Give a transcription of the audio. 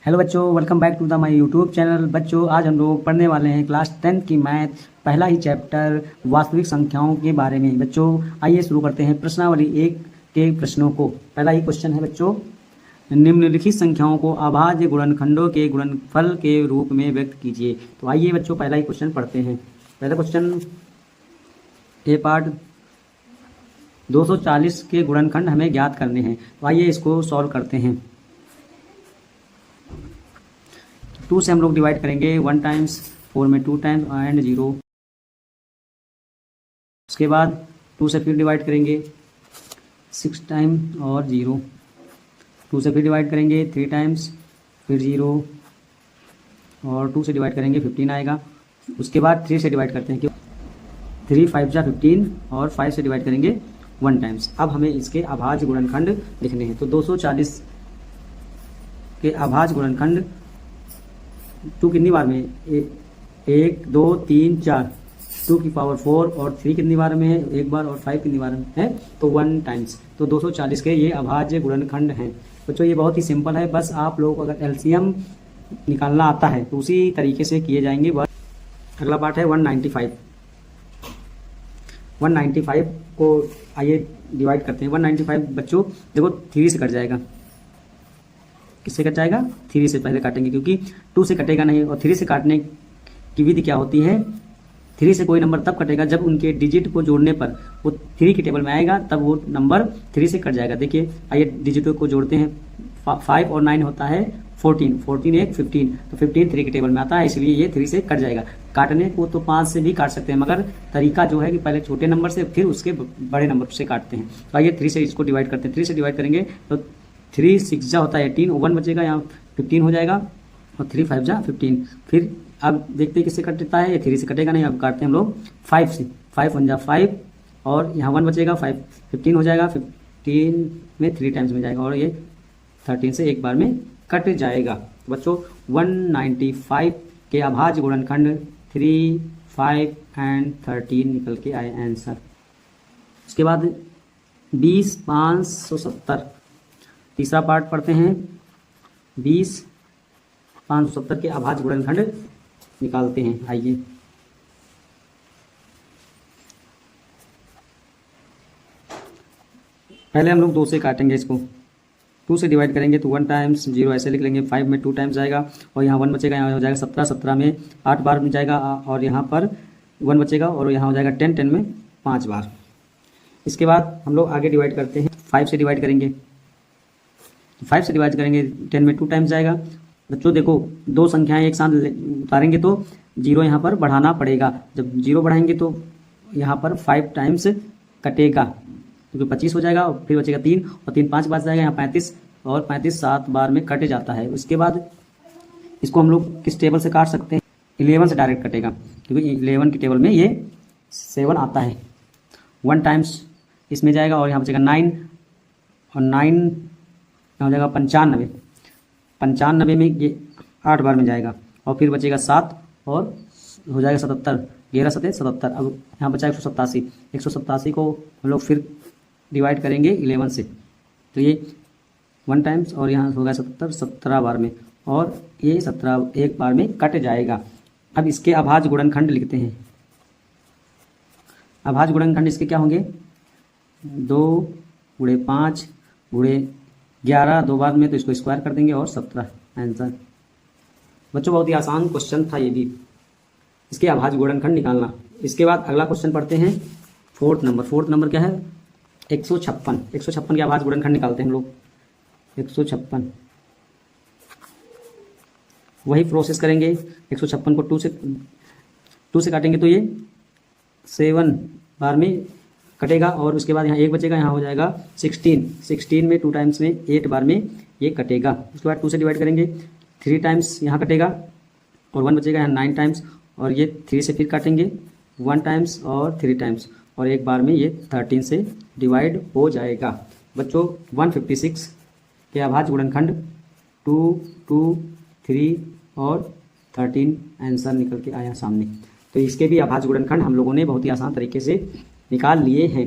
Hello बच्चों, welcome back to the my YouTube channel. बच्चों, आज हम लोग पढ़ने वाले हैं क्लास 10 की मैथ पहला ही चैप्टर वास्तविक संख्याओं के बारे में। बच्चों आइए शुरू करते हैं प्रश्नावली 1 के प्रश्नों को। पहला ही क्वेश्चन है बच्चों, निम्नलिखित संख्याओं को अभाज्य गुणनखंडों के गुणनफल के रूप में व्यक्त कीजिए। तो आइए बच्चों पहला ही क्वेश्चन पढ़ते हैं। पहला क्वेश्चन ए पार्ट 240 के गुणनखंड हमें ज्ञात करने हैं। तो आइए इसको सॉल्व करते हैं। 2 से हम लोग डिवाइड करेंगे 1 टाइम्स, 4 में 2 टाइम्स एंड 0। उसके बाद 2 से फिर डिवाइड करेंगे 6 टाइम और 0। 2 से फिर डिवाइड करेंगे 3 टाइम्स, फिर 0 और 2 से डिवाइड करेंगे 15 आएगा। उसके बाद 3 से डिवाइड करते हैं, क्यों 3 5 जा 15 और 5 से डिवाइड करेंगे 1 टाइम्स। अब हमें इसके अभाज्य गुणनखंड लिखने हैं। तो 240 के अभाज्य गुणनखंड 2 कितनी बार में, 1 2 3 4, 2 की पावर 4 और 3 कितनी बार में है, 1 बार, और 5 कितनी बार में है, तो 1 टाइम्स। तो 240 के ये अभाज्य गुणनखंड हैं। बच्चों ये बहुत ही सिंपल है, बस आप लोग अगर एलसीएम निकालना आता है तो उसी तरीके से किए जाएंगे। बस अगला पार्ट है 195। 195 को आइए डिवाइड करते हैं। 195 बच्चों देखो 3 से कट जाएगा। किससे कट जाएगा? 3 से पहले काटेंगे, क्योंकि 2 से कटेगा नहीं। और 3 से काटने की विधि क्या होती है, 3 से कोई नंबर तब कटेगा जब उनके डिजिट को जोड़ने पर वो 3 की टेबल में आएगा, तब वो नंबर 3 से कट जाएगा। देखिए आइए डिजिटों को जोड़ते हैं। 5 और 9 होता है 14, 14 एक 15, तो 15 3 की टेबल में आता है, इसलिए ये 3 से कट जाएगा। काटने को तो 5 से भी काट सकते हैं, मगर तरीका जो है कि पहले छोटे नंबर से फिर उसके बड़े नंबर से काटते हैं। तो आइए 3 से इसको डिवाइड करते हैं। 3 से डिवाइड करेंगे तो 3 6 जा होता है 18, 1 बचेगा, यहाँ 15 हो जाएगा, और 3 5 जा 15। फिर अब देखते हैं किससे कटता है। ये 3 से कटेगा नहीं, अब काटते हैं हम लोग 5 से। 5 1 जा 5, और यहाँ 1 बचेगा, 5 15 हो जाएगा, 15 में 3 टाइम्स में जाएगा, और ये 13 से एक बार में कट जाएगा। बच्चों 195 के अभाज्य गुणनखंड 3 5 एंड 13 निकल के आए आंसर। उसके बाद 20 570 तीसरा पार्ट पढ़ते हैं। 20 570 के अभाज्य गुणनखंड निकालते हैं। आइए पहले हम लोग 2 से काटेंगे इसको। 2 से डिवाइड करेंगे तो 1 टाइम्स 0 ऐसे लिख लेंगे। 5 में 2 टाइम्स जाएगा, और यहाँ 1 बचेगा, यहाँ हो जाएगा 17, 17 में 8 बार में जाएगा, और यहाँ पर 1 बचेगा, और यहाँ हो जाएगा 10, 10 में 5 बार। इसके बाद हम लोग आगे डिवाइड करते हैं। 5 से डिवाइड करेंगे, 5 से डिवाइड करेंगे 10 में 2 टाइम्स जाएगा। बच्चों देखो 2 संख्याएं एक साथ उतारेंगे तो 0 यहाँ पर बढ़ाना पड़ेगा। जब 0 बढ़ाएंगे तो यहाँ पर 5 टाइम्स कटेगा, क्योंकि 25 हो जाएगा, और फिर बचेगा 3, और 3 5 बच जाएगा, यहाँ 35, और 35 7 बार में कट जाता है। उसके बाद इसको हम लोग किस टेबल से काट सकते हैं, 11 से डायरेक्ट कटेगा, क्योंकि 11 की टेबल में ये 7 आता है। 1 टाइम्स इसमें जाएगा, और यहाँ बचेगा 9, और 9 यहाँ हो जाएगा 95, 95 में ये 8 बार में जाएगा, और फिर बचेगा 7, और हो जाएगा 77, 11 7 77। अब यहाँ बचा 187। 187 को हम लोग फिर डिवाइड करेंगे 11 से, तो ये 1 टाइम्स, और यहाँ होगा 77 17 बार में, और ये 17 एक बार में कट जाएगा। अब इसके अभाज्य गुणनखंड लिखते हैं। अभाज्य गुणनखंड इसके क्या होंगे, 2 गुणे 5 गुणे 11, 2 बार में, तो इसको स्क्वायर कर देंगे, और 17 आंसर। बच्चों बहुत ही आसान क्वेश्चन था ये भी, इसके अभाज्य गुणनखंड निकालना। इसके बाद अगला क्वेश्चन पढ़ते हैं। 4th number. 4th नंबर क्या है, 156। 156 के अभाज्य गुणनखंड निकालते हैं हम लोग। 156 वही प्रोसेस करेंगे। 156 को 2 से काटेंगे तो ये 7 बार में कटेगा, और उसके बाद यहाँ 1 बचेगा, यहाँ हो जाएगा 16। 16 में 2 टाइम्स में 8 बार में ये कटेगा। उसके बाद 2 से डिवाइड करेंगे, 3 टाइम्स यहाँ कटेगा, और 1 बचेगा, यहाँ 9 टाइम्स, और ये 3 से फिर काटेंगे 1 टाइम्स और 3 टाइम्स, और एक बार में ये 13 से डिवाइड हो जाएगा। बच्चों 156 के अभाज्य गुणनखंड 2 2 3 और 13 आंसर निकल के आया सामने। तो इसके भी अभाज्य गुणनखंड हम लोगों ने बहुत ही आसान तरीके से निकाल लिए हैं।